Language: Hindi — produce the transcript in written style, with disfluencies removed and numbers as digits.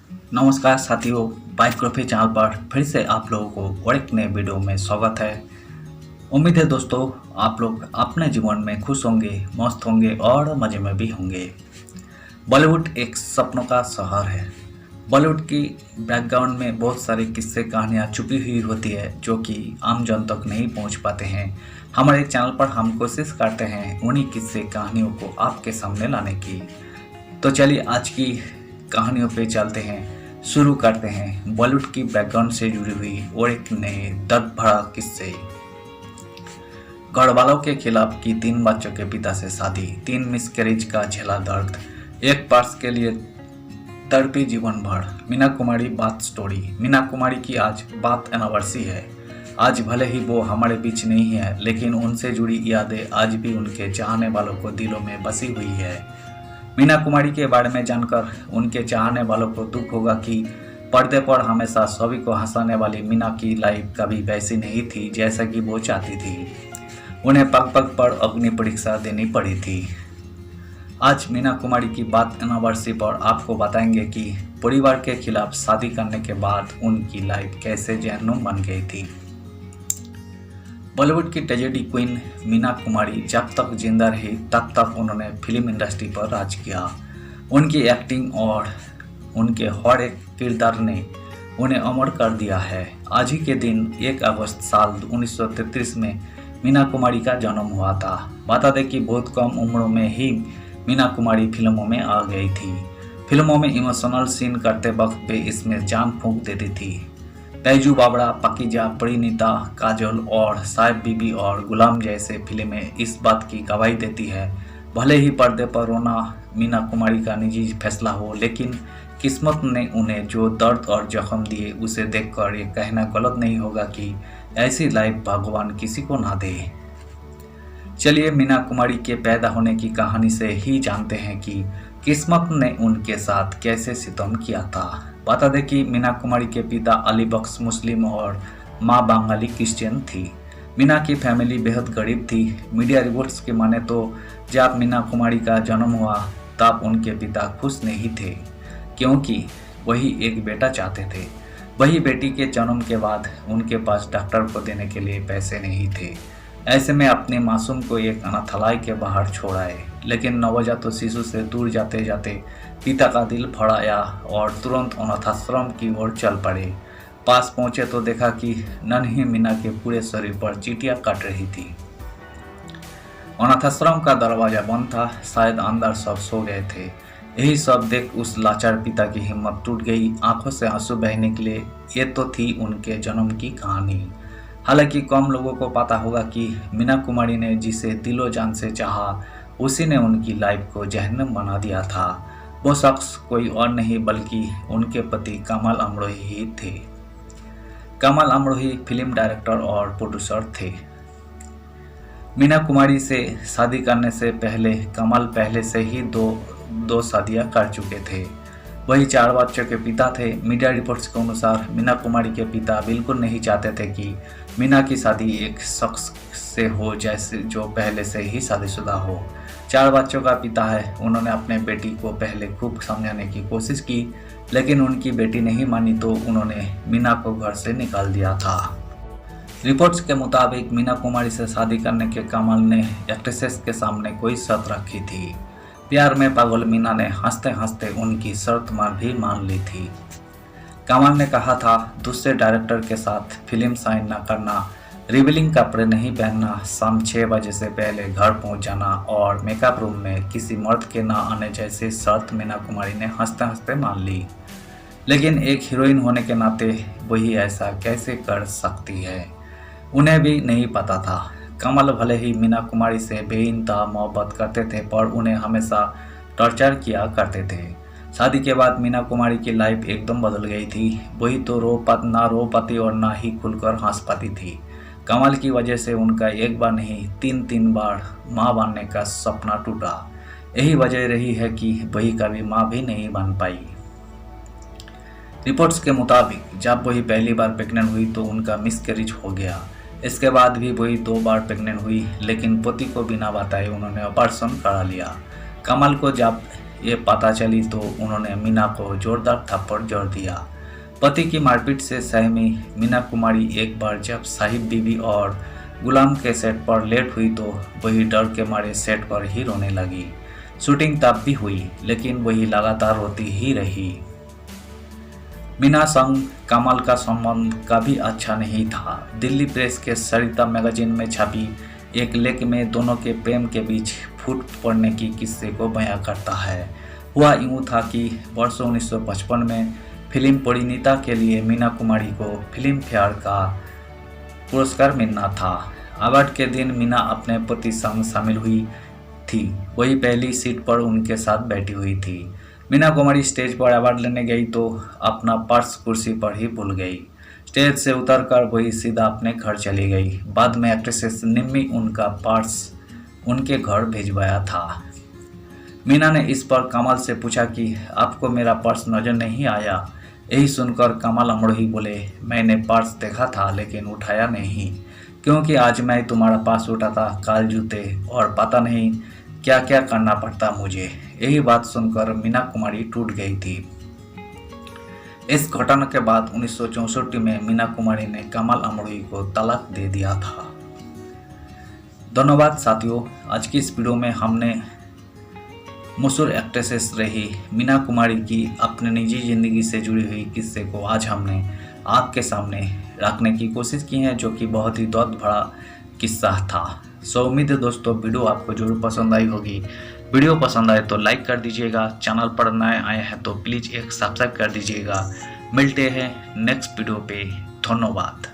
नमस्कार साथियों, बायोग्राफी चैनल पर फिर से आप लोगों को और एक नए वीडियो में स्वागत है। उम्मीद है दोस्तों आप लोग अपने जीवन में खुश होंगे, मस्त होंगे और मज़े में भी होंगे। बॉलीवुड एक सपनों का शहर है। बॉलीवुड की बैकग्राउंड में बहुत सारी किस्से कहानियाँ छुपी हुई होती है जो कि आम जन तक नहीं पहुंच पाते हैं। हमारे चैनल पर हम कोशिश करते हैं उन्हीं किस्से कहानियों को आपके सामने लाने की। तो चलिए आज की कहानियों पे चलते हैं, शुरू करते हैं बॉलीवुड की बैकग्राउंड से जुड़ी हुई और एक नए दर्द भरा किस्से। घरवालों के खिलाफ की 3 बच्चों के पिता से शादी, 3 मिसकैरेज का झेला दर्द, एक पर्स के लिए तड़पी जीवन भर। मीना कुमारी बात स्टोरी। मीना कुमारी की आज बात एनिवर्सरी है। आज भले ही वो हमारे बीच नहीं है, लेकिन उनसे जुड़ी यादें आज भी उनके चाहने वालों को दिलों में बसी हुई है। मीना कुमारी के बारे में जानकर उनके चाहने वालों को दुख होगा कि पर्दे पर हमेशा सभी को हंसाने वाली मीना की लाइफ कभी वैसी नहीं थी जैसा कि वो चाहती थी। उन्हें पग पग पर अग्नि परीक्षा देनी पड़ी थी। आज मीना कुमारी की बात एनिवर्सरी पर आपको बताएंगे कि परिवार के खिलाफ शादी करने के बाद उनकी लाइफ कैसे जहन्नुम बन गई थी। बॉलीवुड की ट्रेजेडी क्वीन मीना कुमारी जब तक जिंदा रही तब तक उन्होंने फिल्म इंडस्ट्री पर राज किया। उनकी एक्टिंग और उनके हर एक किरदार ने उन्हें अमर कर दिया है। आज ही के दिन 1 अगस्त साल 1933 में मीना कुमारी का जन्म हुआ था। बता दें कि बहुत कम उम्रों में ही मीना कुमारी फिल्मों में आ गई थी। फिल्मों में इमोशनल सीन करते वक्त वे इसमें जान फूंक देती थी। बैजू बावड़ा, पाकीजा, परिणीता, काजल और साहिब बीबी और गुलाम जैसे फिल्में इस बात की गवाही देती है। भले ही पर्दे पर रोना मीना कुमारी का निजी फैसला हो, लेकिन किस्मत ने उन्हें जो दर्द और जख्म दिए उसे देखकर ये कहना गलत नहीं होगा कि ऐसी लाइफ भगवान किसी को ना दे। चलिए मीना कुमारी के पैदा होने की कहानी से ही जानते हैं कि किस्मत ने उनके साथ कैसे सितम किया था। बता दें कि मीना कुमारी के पिता अली बख्श मुस्लिम और मां बंगाली क्रिश्चियन थी। मीना की फैमिली बेहद गरीब थी। मीडिया रिपोर्ट्स के माने तो जब मीना कुमारी का जन्म हुआ तब उनके पिता खुश नहीं थे, क्योंकि वही एक बेटा चाहते थे। वही बेटी के जन्म के बाद उनके पास डॉक्टर को देने के लिए पैसे नहीं थे। ऐसे में अपने मासूम को एक अनाथालय के बाहर छोड़ आए, लेकिन नवजात शिशु से दूर जाते जाते पिता का दिल फड़ाया और तुरंत अनाथाश्रम की ओर चल पड़े। पास पहुंचे तो देखा कि नन्ही मीना के पूरे शरीर पर चींटियां काट रही थी। अनाथाश्रम का दरवाजा बंद था, शायद अंदर सब सो गए थे। यही सब देख उस लाचार पिता की हिम्मत टूट गई। आंखों से आंसू बहने के लिए ये तो थी उनके जन्म की कहानी। हालांकि कम लोगों को पता होगा कि मीना कुमारी ने जिसे दिलो जान से चाहा उसी ने उनकी लाइफ को जहन्नम बना दिया था। वो शख्स कोई और नहीं बल्कि उनके पति कमल अमरोही ही थे। कमल अमरोही फिल्म डायरेक्टर और प्रोड्यूसर थे। मीना कुमारी से शादी करने से पहले कमल पहले से ही दो शादियां कर चुके थे। वही 4 बच्चों के पिता थे। मीडिया रिपोर्ट्स के अनुसार मीना कुमारी के पिता बिल्कुल नहीं चाहते थे कि मीना की शादी एक शख्स से हो जैसे जो पहले से ही शादीशुदा हो। 4 बच्चों का पिता है। उन्होंने अपने बेटी को पहले खूब समझाने की कोशिश की, लेकिन उनकी बेटी नहीं मानी तो उन्होंने मीना को घर से निकाल दिया था। रिपोर्ट्स के मुताबिक मीना कुमारी से शादी करने के कमल ने एक्ट्रेसेस के सामने कोई शर्त रखी थी। प्यार में पागल मीना ने हंसते हंसते उनकी शर्त भी मान ली थी। कमल ने कहा था दूसरे डायरेक्टर के साथ फिल्म साइन न करना, रिवीलिंग कपड़े नहीं पहनना, शाम 6 बजे से पहले घर पहुंच जाना और मेकअप रूम में किसी मर्द के ना आने जैसी शर्त मीना कुमारी ने हंसते हंसते मान ली। लेकिन एक हीरोइन होने के नाते वही ऐसा कैसे कर सकती है, उन्हें भी नहीं पता था। कमल भले ही मीना कुमारी से बेइंतहा मोहब्बत करते थे, पर उन्हें हमेशा टॉर्चर किया करते थे। शादी के बाद मीना कुमारी की लाइफ एकदम बदल गई थी। वही तो ना रो पाती और ना ही खुलकर हंस पाती थी। कमल की वजह से उनका एक बार नहीं 3 बार माँ बनने का सपना टूटा। यही वजह रही है कि वही कभी माँ भी नहीं बन पाई। रिपोर्ट्स के मुताबिक जब वही पहली बार प्रेग्नेंट हुई तो उनका मिसकैरेज हो गया। इसके बाद भी वही 2 बार प्रेग्नेंट हुई, लेकिन पति को बिना बताए उन्होंने ऑपरेशन करा लिया। कमल को जब ये पता चली तो उन्होंने मीना को जोरदार थप्पड़ जड़ दिया। पति की मारपीट से सहमी मीना कुमारी एक बार जब साहिब बीबी और गुलाम के सेट पर लेट हुई तो वही डर के मारे सेट पर ही रोने लगी। शूटिंग तब भी हुई लेकिन वही लगातार रोती ही रही। मीना संग कमल का संबंध कभी अच्छा नहीं था। दिल्ली प्रेस के सरिता मैगजीन में छपी एक लेख में दोनों के प्रेम के बीच फूट पड़ने की किस्से को बयां करता है। हुआ यूँ था कि वर्ष 1955 में फिल्म परिणीता के लिए मीना कुमारी को फिल्म फेयर का पुरस्कार मिलना था। अवार्ड के दिन मीना अपने पति संग शामिल हुई थी। वही पहली सीट पर उनके साथ बैठी हुई थी। मीना कुमारी स्टेज पर अवार्ड लेने गई तो अपना पर्स कुर्सी पर ही भूल गई। स्टेज से उतरकर वही सीधा अपने घर चली गई। बाद में एक्ट्रेस निम्मी उनका पर्स उनके घर भिजवाया था। मीना ने इस पर कमल से पूछा कि आपको मेरा पर्स नजर नहीं आया। यही सुनकर कमल अमरोही बोले, मैंने पर्स देखा था लेकिन उठाया नहीं, क्योंकि आज मैं तुम्हारा पर्स उठाता काल जूते और पता नहीं क्या क्या करना पड़ता मुझे। यही बात सुनकर मीना कुमारी टूट गई थी। इस घटना के बाद 1964 में मीना कुमारी ने कमल अमरोही को तलाक दे दिया था। धन्यवाद साथियों, आज की इस वीडियो में हमने मशहूर एक्ट्रेसेस रही मीना कुमारी की अपने निजी जिंदगी से जुड़ी हुई किस्से को आज हमने आपके सामने रखने की कोशिश की है, जो कि बहुत ही दर्द भरा किस्सा था। उम्मीद है दोस्तों वीडियो आपको जरूर पसंद आई होगी। वीडियो पसंद आए तो लाइक कर दीजिएगा, चैनल पर नए आए हैं तो प्लीज़ एक सब्सक्राइब कर दीजिएगा। मिलते हैं नेक्स्ट वीडियो पे। धन्यवाद।